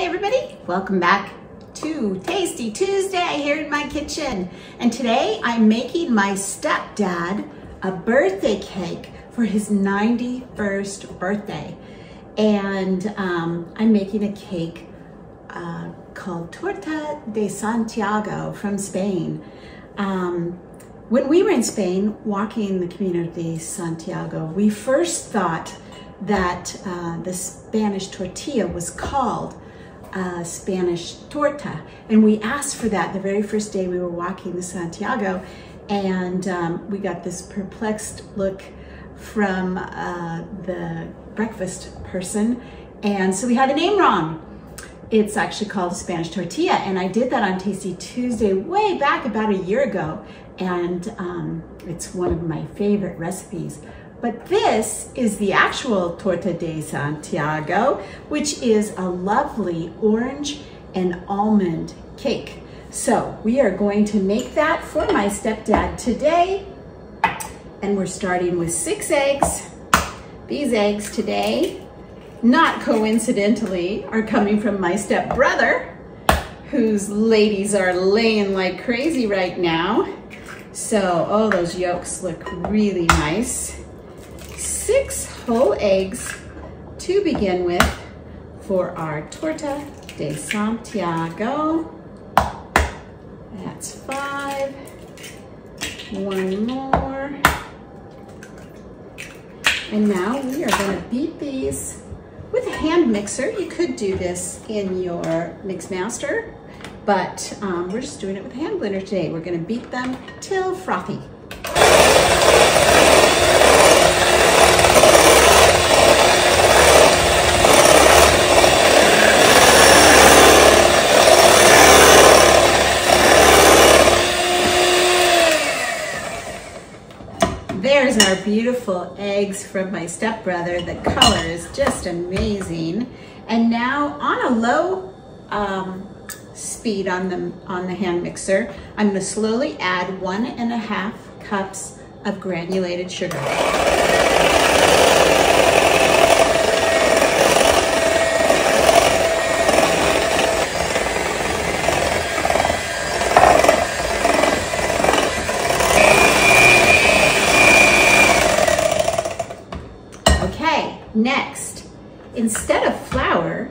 Hi everybody, welcome back to Tasty Tuesday here in my kitchen. And today I'm making my stepdad a birthday cake for his 91st birthday. And I'm making a cake called Torte de Santiago from Spain. When we were in Spain walking the Camino de Santiago, we first thought that the Spanish tortilla was called Spanish torta, and we asked for that the very first day we were walking to Santiago, and we got this perplexed look from the breakfast person, and so we had the name wrong. It's actually called Spanish tortilla, and I did that on Tasty Tuesday way back about a year ago, and it's one of my favorite recipes. But this is the actual Torte de Santiago, which is a lovely orange and almond cake. So we are going to make that for my stepdad today. And we're starting with 6 eggs. These eggs today, not coincidentally, are coming from my stepbrother, whose ladies are laying like crazy right now. So, oh, those yolks look really nice. 6 whole eggs to begin with for our Torte de Santiago. That's 5. 1 more. And now we are going to beat these with a hand mixer. You could do this in your mix master, but we're just doing it with a hand blender today. We're going to beat them till frothy. There's our beautiful eggs from my stepbrother. The color is just amazing. And now on a low speed on the hand mixer, I'm going to slowly add 1½ cups of granulated sugar. Next, instead of flour,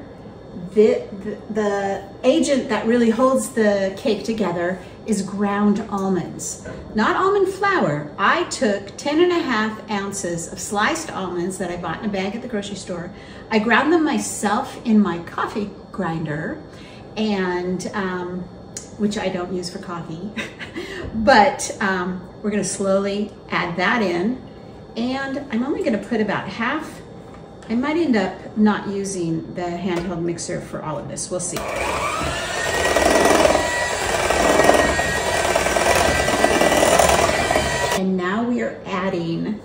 the agent that really holds the cake together is ground almonds. Not almond flour. I took 10½ ounces of sliced almonds that I bought in a bag at the grocery store. I ground them myself in my coffee grinder, and which I don't use for coffee. But we're going to slowly add that in, and I'm only going to put about half. I might end up not using the handheld mixer for all of this. We'll see. And now we are adding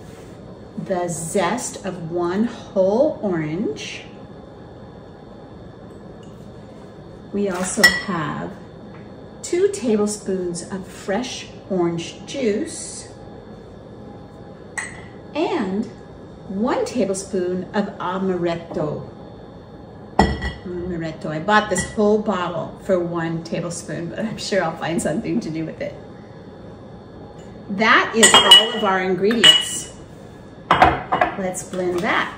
the zest of 1 whole orange. We also have 2 tablespoons of fresh orange juice and 1 tablespoon of amaretto. I bought this whole bottle for 1 tablespoon, but I'm sure I'll find something to do with it. That is all of our ingredients. Let's blend that.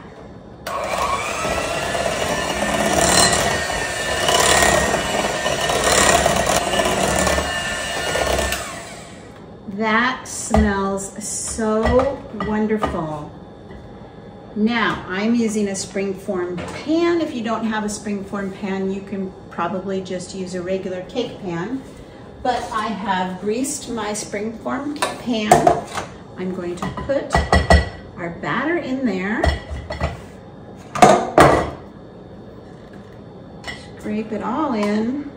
That smells so wonderful. Now, I'm using a springform pan. If you don't have a springform pan, you can probably just use a regular cake pan. But I have greased my springform pan. I'm going to put our batter in there. Scrape it all in.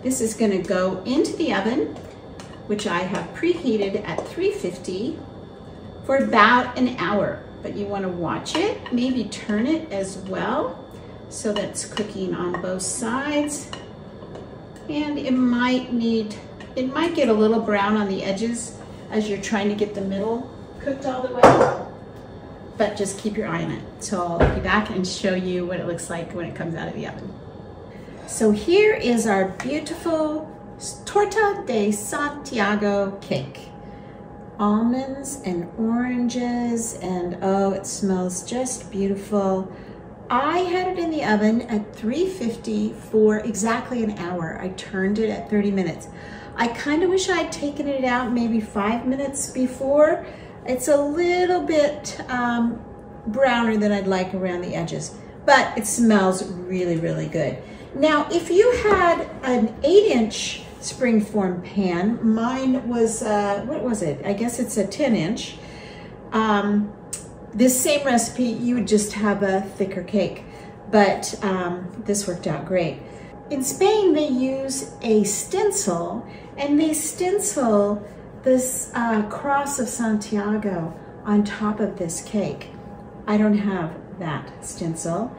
This is going to go into the oven, which I have preheated at 350 for about an hour. But you want to watch it, maybe turn it as well so that it's cooking on both sides. And it might get a little brown on the edges as you're trying to get the middle cooked all the way. but just keep your eye on it. So I'll be back and show you what it looks like when it comes out of the oven. So here is our beautiful Torte de Santiago cake. Almonds and oranges, and oh, it smells just beautiful. I had it in the oven at 350 for exactly an hour. I turned it at 30 minutes. I kind of wish I'd taken it out maybe 5 minutes before. It's a little bit browner than I'd like around the edges, but it smells really, really good. Now, if you had an 8-inch springform pan, mine was, what was it? I guess it's a 10-inch. This same recipe, you would just have a thicker cake, but this worked out great. In Spain, they use a stencil, and they stencil this cross of Santiago on top of this cake. I don't have that stencil.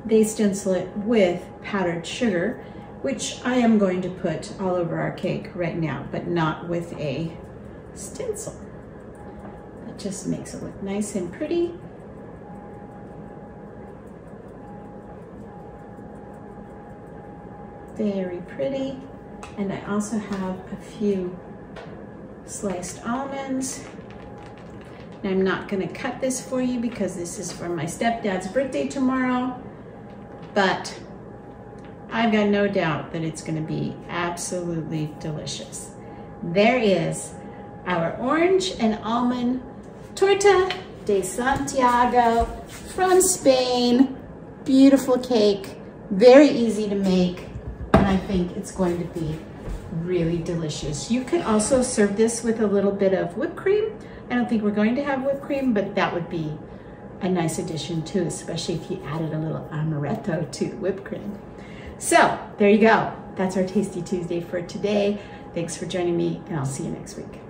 They stencil it with powdered sugar, which I am going to put all over our cake right now, but not with a stencil. It just makes it look nice and pretty. Very pretty. And I also have a few sliced almonds. Now, I'm not gonna cut this for you because this is for my stepdad's birthday tomorrow, but I've got no doubt that it's gonna be absolutely delicious. There is our orange and almond Torte de Santiago from Spain. Beautiful cake, very easy to make, and I think it's going to be really delicious. You could also serve this with a little bit of whipped cream. I don't think we're going to have whipped cream, but that would be a nice addition too, especially if you added a little amaretto to whipped cream. So there you go. That's our Tasty Tuesday for today. Thanks for joining me, and I'll see you next week.